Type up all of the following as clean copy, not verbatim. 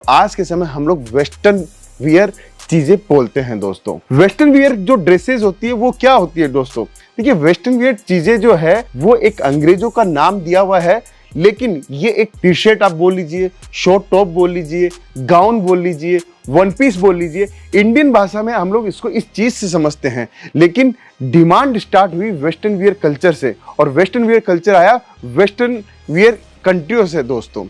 आज के समय हम लोग वेस्टर्न वियर चीजें बोलते हैं दोस्तों। वेस्टर्न वियर जो ड्रेसेस होती है वो क्या होती है दोस्तों? देखिए, वेस्टर्न वियर चीजें जो है वो एक अंग्रेजों का नाम दिया हुआ है, लेकिन ये एक टी शर्ट आप बोल लीजिए, शॉर्ट टॉप बोल लीजिए, गाउन बोल लीजिए, वन पीस बोल लीजिए, इंडियन भाषा में हम लोग इसको इस चीज से समझते हैं। लेकिन डिमांड स्टार्ट हुई वेस्टर्न वियर कल्चर से, और वेस्टर्न वियर कल्चर आया वेस्टर्न वियर कंट्रियों से दोस्तों।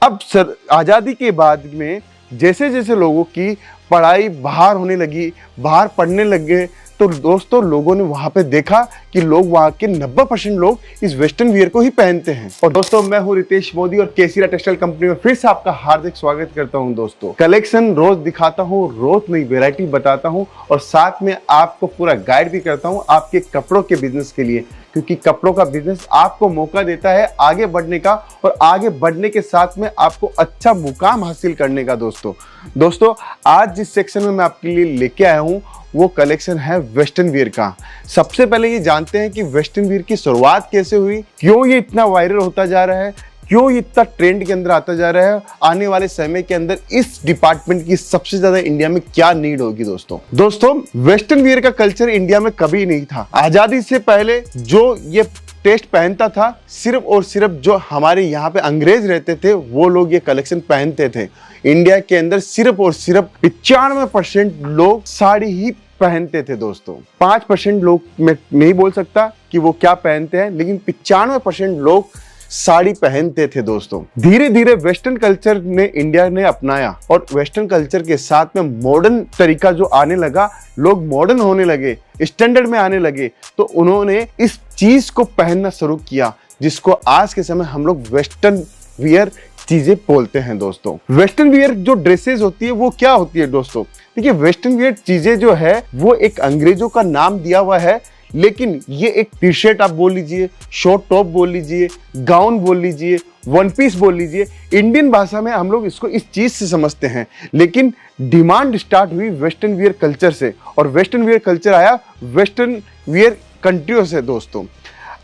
अब सर आज़ादी के बाद में जैसे जैसे लोगों की पढ़ाई बाहर होने लगी, बाहर पढ़ने लगे, तो दोस्तों लोगों ने वहां पे देखा कि लोग वहां के 90% लोग इस वेस्टर्न वियर को ही पहनते हैं। और दोस्तों मैं हूं रितेश मोदी और केसीरा टेक्सटाइल कंपनी में फिर से आपका हार्दिक स्वागत करता हूं दोस्तों। कलेक्शन रोज दिखाता हूं, रोज नई वैरायटी बताता हूं और साथ में आपको पूरा गाइड भी करता हूं आपके कपड़ों के बिजनेस के लिए, क्योंकि कपड़ों का बिजनेस आपको मौका देता है आगे बढ़ने का, और आगे बढ़ने के साथ में आपको अच्छा मुकाम हासिल करने का। दोस्तों आज जिस सेक्शन में मैं आपके लिए लेके आया हूं वो कलेक्शन है वेस्टर्न वियर का। सबसे पहले ये जानते हैं कि वेस्टर्न वियर की शुरुआत कैसे हुई, क्यों ये इतना वायरल होता जा रहा है, क्यों ये इतना ट्रेंड के अंदर आता जा रहा है, आने वाले समय के अंदर इस डिपार्टमेंट की सबसे ज्यादा इंडिया में क्या नीड होगी। दोस्तों वेस्टर्न वियर का कल्चर इंडिया में कभी नहीं था। आजादी से पहले जो ये टेस्ट पहनता था, सिर्फ और सिर्फ जो हमारे यहाँ पे अंग्रेज रहते थे वो लोग ये कलेक्शन पहनते थे। इंडिया के अंदर सिर्फ और सिर्फ 95% लोग साड़ी ही पहनते थे दोस्तों। 5% लोग मैं नहीं बोल सकता कि वो क्या पहनते हैं, लेकिन 95% लोग साड़ी पहनते थे दोस्तों। धीरे धीरे वेस्टर्न कल्चर ने इंडिया ने अपनाया, और वेस्टर्न कल्चर के साथ में मॉडर्न तरीका जो आने लगा, लोग मॉडर्न होने लगे, स्टैंडर्ड में आने लगे, तो उन्होंने इस चीज को पहनना शुरू किया, जिसको आज के समय हम लोग वेस्टर्न वियर चीजें बोलते हैं दोस्तों। वेस्टर्न वियर जो ड्रेसेस होती है वो क्या होती है दोस्तों? देखिए, वेस्टर्न वियर चीजें जो है वो एक अंग्रेजों का नाम दिया हुआ है, लेकिन ये एक टी शर्ट आप बोल लीजिए, शॉर्ट टॉप बोल लीजिए, गाउन बोल लीजिए, वन पीस बोल लीजिए, इंडियन भाषा में हम लोग इसको इस चीज से समझते हैं। लेकिन डिमांड स्टार्ट हुई वेस्टर्न वियर कल्चर से, और वेस्टर्न वियर कल्चर आया वेस्टर्न वियर कंट्रियों से दोस्तों।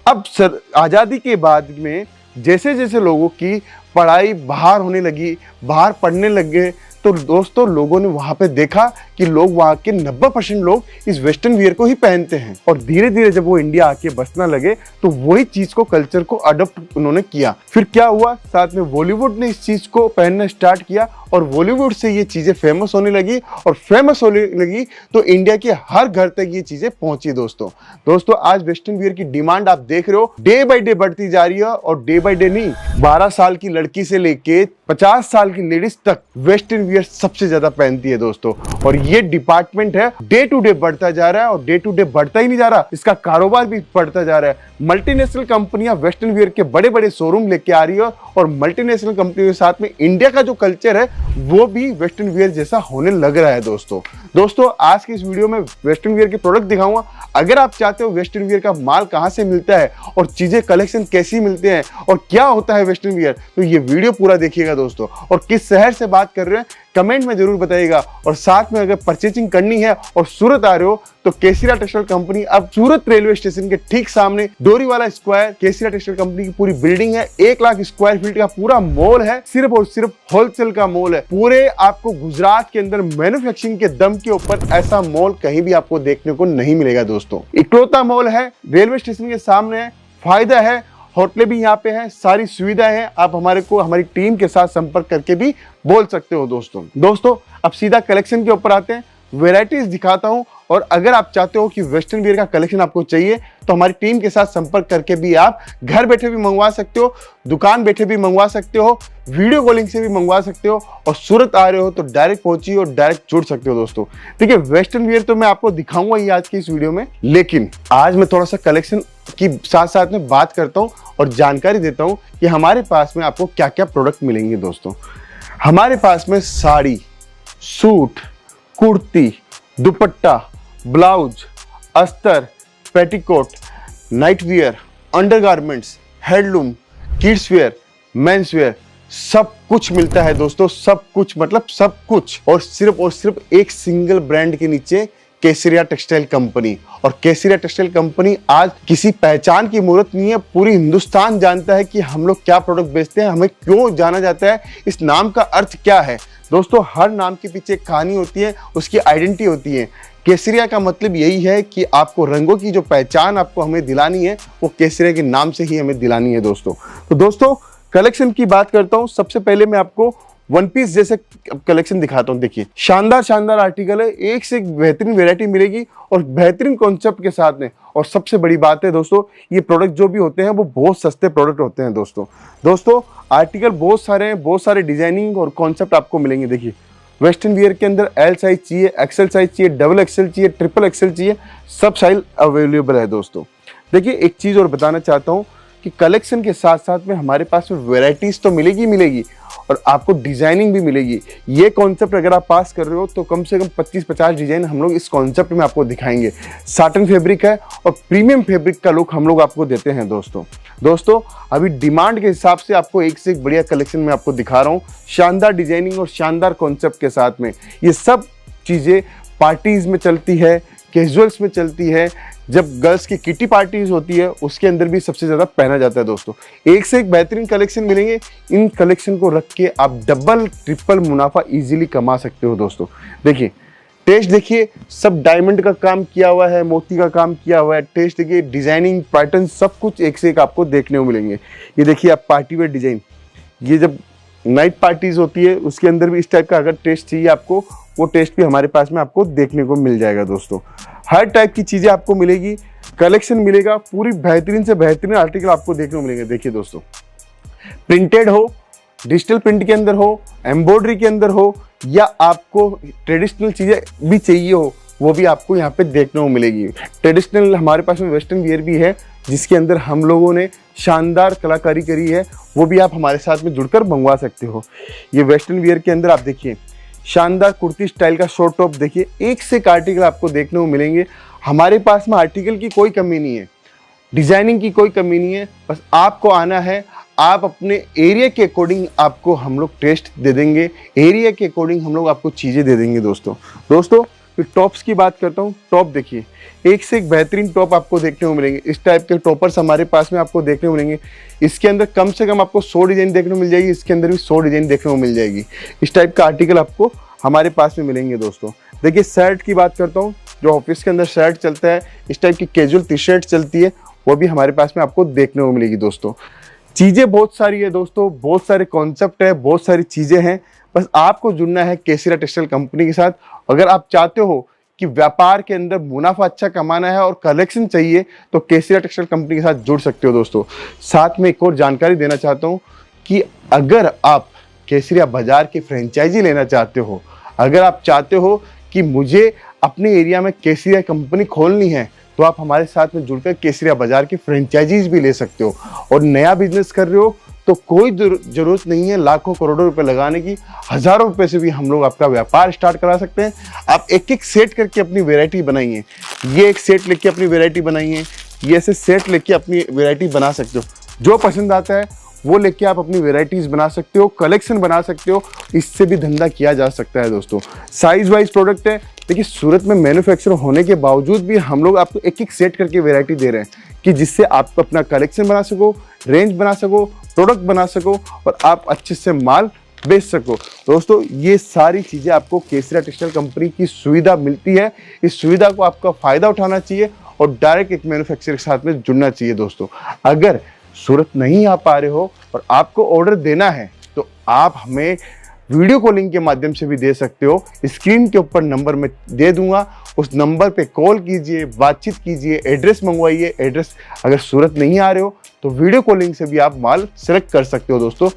अब सर आज़ादी के बाद में जैसे जैसे लोगों की पढ़ाई बाहर होने लगी, बाहर पढ़ने लगे, तो दोस्तों लोगों ने वहां पे देखा कि लोग वहां के 90% लोग इस वेस्टर्न वियर को ही पहनते हैं। और धीरे धीरे जब वो इंडिया आके बसना लगे तो वही चीज को, कल्चर को अडॉप्ट उन्होंने किया। फिर क्या हुआ, साथ में बॉलीवुड ने इस चीज को पहनना स्टार्ट किया, और बॉलीवुड से ये चीजें फेमस होने लगी, और फेमस होने लगी तो इंडिया के हर घर तक ये चीजें पहुंची दोस्तों आज वेस्टर्न वियर की डिमांड आप देख रहे हो डे बाय डे बढ़ती जा रही है, और डे बाय डे नहीं, 12 साल की लड़की से लेके 50 साल की लेडीज तक वेस्टर्न वियर सबसे ज्यादा पहनती है दोस्तों। और ये डिपार्टमेंट है डे टू डे बढ़ता जा रहा है, और डे टू डे बढ़ता ही नहीं जा रहा, इसका कारोबार भी बढ़ता जा रहा है। मल्टीनेशनल कंपनियां वेस्टर्न वियर के बड़े बड़े शोरूम लेके आ रही है, और मल्टीनेशनल कंपनियों के साथ में इंडिया का जो कल्चर है वो भी वेस्टर्न वियर जैसा होने लग रहा है दोस्तों आज की इस वीडियो में वेस्टर्न वियर के प्रोडक्ट दिखाऊंगा। अगर आप चाहते हो वेस्टर्न वियर का माल कहां से मिलता है और चीजें कलेक्शन कैसी मिलते हैं और क्या होता है वेस्टर्न वियर, तो ये वीडियो पूरा देखिएगा दोस्तों। और किस शहर से बात कर रहे हैं कमेंट में जरूर बताइएगा, और साथ में अगर परचेजिंग करनी है और सूरत आ रहे हो तो केसीरा टेक्सटाइल कंपनी अब सूरत रेलवे स्टेशन के ठीक सामने डोरीवाला स्क्वायर केसीरा टेक्सटाइल कंपनी की पूरी बिल्डिंग है। 1 लाख स्क्वायर फीट का पूरा मॉल है, सिर्फ और सिर्फ होलसेल का मॉल है। पूरे आपको गुजरात के अंदर मैन्युफैक्चरिंग के दम के ऊपर ऐसा मॉल कहीं भी आपको देखने को नहीं मिलेगा दोस्तों। इकलौता मॉल है, रेलवे स्टेशन के सामने है, फायदा है, होटलें भी यहाँ पे हैं, सारी सुविधाएं हैं। आप हमारी टीम के साथ संपर्क करके भी बोल सकते हो दोस्तों अब सीधा कलेक्शन के ऊपर आते हैं, वेराइटीज दिखाता हूं। और अगर आप चाहते हो कि वेस्टर्न वियर का कलेक्शन आपको चाहिए तो हमारी टीम के साथ संपर्क करके भी आप घर बैठे भी मंगवा सकते हो, दुकान बैठे भी मंगवा सकते हो, वीडियो कॉलिंग से भी मंगवा सकते हो, और सूरत आ रहे हो तो डायरेक्ट पहुंचिए और डायरेक्ट जुड़ सकते हो दोस्तों। ठीक है, वेस्टर्न वियर तो मैं आपको दिखाऊंगा ही आज की इस वीडियो में, लेकिन आज मैं थोड़ा सा कलेक्शन की साथ साथ में बात करता हूँ और जानकारी देता हूँ कि हमारे पास में आपको क्या क्या प्रोडक्ट मिलेंगे दोस्तों। हमारे पास में साड़ी, सूट, कुर्ती, दुपट्टा, ब्लाउज, अस्तर, petticoat, night wear, undergarments, handloom, kids where, men's wear, सब कुछ मिलता है दोस्तों। सब कुछ मतलब सब कुछ, और सिर्फ एक सिंगल ब्रांड के नीचे केसरिया टेक्सटाइल कंपनी। और केसरिया टेक्सटाइल कंपनी आज किसी पहचान की मूर्त नहीं है, पूरी हिंदुस्तान जानता है कि हम लोग क्या प्रोडक्ट बेचते हैं, हमें क्यों जाना जाता है, इस नाम का अर्थ क्या है। दोस्तों, हर नाम के पीछे एक कहानी होती है, उसकी आइडेंटिटी होती है। केसरिया का मतलब यही है कि आपको रंगों की जो पहचान आपको हमें दिलानी है, वो केसरिया के नाम से ही हमें दिलानी है दोस्तों। तो दोस्तों, कलेक्शन की बात करता हूं। सबसे पहले मैं आपको वन पीस जैसे कलेक्शन दिखाता हूं। देखिए, शानदार शानदार आर्टिकल है, एक से एक बेहतरीन वैरायटी मिलेगी और बेहतरीन कॉन्सेप्ट के साथ में। और सबसे बड़ी बात है दोस्तों, ये प्रोडक्ट जो भी होते हैं वो बहुत सस्ते प्रोडक्ट होते हैं दोस्तों। आर्टिकल बहुत सारे हैं, बहुत सारे डिजाइनिंग और कॉन्सेप्ट आपको मिलेंगे। देखिए, वेस्टर्न वियर के अंदर एल साइज चाहिए, एक्सएल साइज चाहिए, डबल एक्सएल चाहिए, ट्रिपल एक्सएल चाहिए, सब साइज अवेलेबल है दोस्तों। देखिए, एक चीज और बताना चाहता हूँ कि कलेक्शन के साथ साथ में हमारे पास में वैरायटीज तो मिलेगी और आपको डिजाइनिंग भी मिलेगी। ये कॉन्सेप्ट अगर आप पास कर रहे हो तो कम से कम 25-50 डिजाइन हम लोग इस कॉन्सेप्ट में आपको दिखाएंगे। साटन फैब्रिक है और प्रीमियम फैब्रिक का लुक हम लोग आपको देते हैं दोस्तों। अभी डिमांड के हिसाब से आपको एक से एक बढ़िया कलेक्शन में आपको दिखा रहा हूँ, शानदार डिजाइनिंग और शानदार कॉन्सेप्ट के साथ में। ये सब चीजें पार्टीज में चलती है, कैजुअल्स में चलती है, जब गर्ल्स की किटी पार्टीज होती है उसके अंदर भी सबसे ज्यादा पहना जाता है दोस्तों। एक से एक बेहतरीन कलेक्शन मिलेंगे। इन कलेक्शन को रख के आप डबल ट्रिपल मुनाफा इजीली कमा सकते हो दोस्तों। देखिए, टेस्ट देखिए, सब डायमंड का काम किया हुआ है, मोती का काम किया हुआ है। टेस्ट देखिए, डिजाइनिंग पैटर्न सब कुछ एक से एक आपको देखने को मिलेंगे। ये देखिए, आप पार्टी वेयर डिजाइन, ये जब नाइट पार्टीज होती है उसके अंदर भी इस टाइप का अगर टेस्ट चाहिए आपको, वो टेस्ट भी हमारे पास में आपको देखने को मिल जाएगा दोस्तों। हर टाइप की चीजें आपको मिलेगी, कलेक्शन मिलेगा, पूरी बेहतरीन से बेहतरीन आर्टिकल आपको देखने को मिलेंगे। देखिए दोस्तों, प्रिंटेड हो, डिजिटल प्रिंट के अंदर हो, एम्ब्रॉयडरी के अंदर हो, या आपको ट्रेडिशनल चीजें भी चाहिए हो, वो भी आपको यहाँ पे देखने को मिलेगी। ट्रेडिशनल हमारे पास में वेस्टर्न वियर भी है, जिसके अंदर हम लोगों ने शानदार कलाकारी करी है, वो भी आप हमारे साथ में जुड़कर मंगवा सकते हो। ये वेस्टर्न वियर के अंदर आप देखिए, शानदार कुर्ती स्टाइल का शॉर्ट टॉप, देखिए एक से एक आर्टिकल आपको देखने को मिलेंगे। हमारे पास में आर्टिकल की कोई कमी नहीं है, डिजाइनिंग की कोई कमी नहीं है, बस आपको आना है। आप अपने एरिया के अकॉर्डिंग आपको हम लोग टेस्ट दे देंगे, एरिया के अकॉर्डिंग हम लोग आपको चीजें दे देंगे दोस्तों। फिर टॉप्स की बात करता हूँ। टॉप देखिए, एक से एक बेहतरीन टॉप आपको देखने को मिलेंगे। इस टाइप के टॉपर्स हमारे पास में आपको देखने को मिलेंगे। इसके अंदर कम से कम आपको 100 डिजाइन देखने को मिल जाएगी, इसके अंदर भी 100 डिजाइन देखने को मिल जाएगी। इस टाइप का आर्टिकल आपको हमारे पास में मिलेंगे दोस्तों। देखिए, शर्ट की बात करता हूँ, जो ऑफिस के अंदर शर्ट चलता है, इस टाइप की कैजुअल टी शर्ट चलती है, वो भी हमारे पास में आपको देखने को मिलेगी दोस्तों। चीजें बहुत सारी है दोस्तों, बहुत सारे कॉन्सेप्ट है, बहुत सारी चीजें हैं। बस आपको जुड़ना है केसरिया टेक्सटाइल कंपनी के साथ। अगर आप चाहते हो कि व्यापार के अंदर मुनाफा अच्छा कमाना है और कलेक्शन चाहिए, तो केसरिया टेक्सटाइल कंपनी के साथ जुड़ सकते हो दोस्तों। साथ में एक और जानकारी देना चाहता हूँ कि अगर आप केसरिया बाजार की फ्रेंचाइजी लेना चाहते हो, अगर आप चाहते हो कि मुझे अपने एरिया में केसरिया कंपनी खोलनी है, तो आप हमारे साथ में जुड़कर केसरिया बाजार की फ्रेंचाइजीज भी ले सकते हो। और नया बिजनेस कर रहे हो तो कोई जरूरत नहीं है लाखों करोड़ों रुपए लगाने की, हजारों रुपए से भी हम लोग आपका व्यापार स्टार्ट करा सकते हैं। आप एक एक सेट करके अपनी वैरायटी बनाइए, ये एक सेट लेके अपनी वैरायटी बनाइए, ये ऐसे सेट लेके अपनी वैरायटी बना सकते हो। जो पसंद आता है वो लेके आप अपनी वैरायटीज बना सकते हो, कलेक्शन बना सकते हो, इससे भी धंधा किया जा सकता है दोस्तों। साइज वाइज प्रोडक्ट है। देखिए, सूरत में मैन्युफैक्चर होने के बावजूद भी हम लोग आपको एक एक सेट करके वैरायटी दे रहे हैं कि जिससे आप अपना कलेक्शन बना सको, रेंज बना सको, प्रोडक्ट बना सको और आप अच्छे से माल बेच सको दोस्तों। ये सारी चीजें आपको केसरिया टेक्सटाइल कंपनी की सुविधा मिलती है। इस सुविधा को आपका फायदा उठाना चाहिए और डायरेक्ट एक मैन्युफैक्चरर के साथ में जुड़ना चाहिए दोस्तों। अगर सूरत नहीं आ पा रहे हो और आपको ऑर्डर देना है, तो आप हमें वीडियो कॉलिंग के माध्यम से भी दे सकते हो। स्क्रीन के ऊपर नंबर मैं दे दूंगा, उस नंबर पे कॉल कीजिए, बातचीत कीजिए, एड्रेस मंगवाइए। एड्रेस अगर सूरत नहीं आ रहे हो तो वीडियो कॉलिंग से भी आप माल सेलेक्ट कर सकते हो दोस्तों।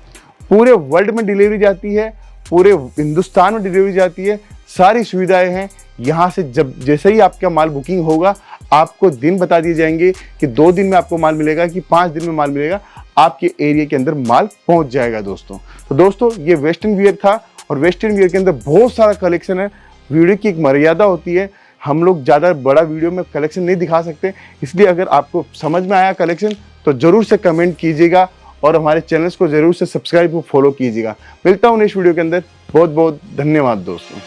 पूरे वर्ल्ड में डिलीवरी जाती है, पूरे हिंदुस्तान में डिलीवरी जाती है, सारी सुविधाएं हैं। यहाँ से जब जैसे ही आपका माल बुकिंग होगा, आपको दिन बता दिए जाएंगे कि 2 दिन में आपको माल मिलेगा कि 5 दिन में माल मिलेगा, आपके एरिया के अंदर माल पहुंच जाएगा दोस्तों। तो दोस्तों, ये वेस्टर्न वियर था और वेस्टर्न वियर के अंदर बहुत सारा कलेक्शन है। वीडियो की एक मर्यादा होती है, हम लोग ज़्यादा बड़ा वीडियो में कलेक्शन नहीं दिखा सकते, इसलिए अगर आपको समझ में आया कलेक्शन तो जरूर से कमेंट कीजिएगा और हमारे चैनल्स को जरूर से सब्सक्राइब और फॉलो कीजिएगा। मिलता हूँ नेक्स्ट वीडियो के अंदर। बहुत बहुत धन्यवाद दोस्तों।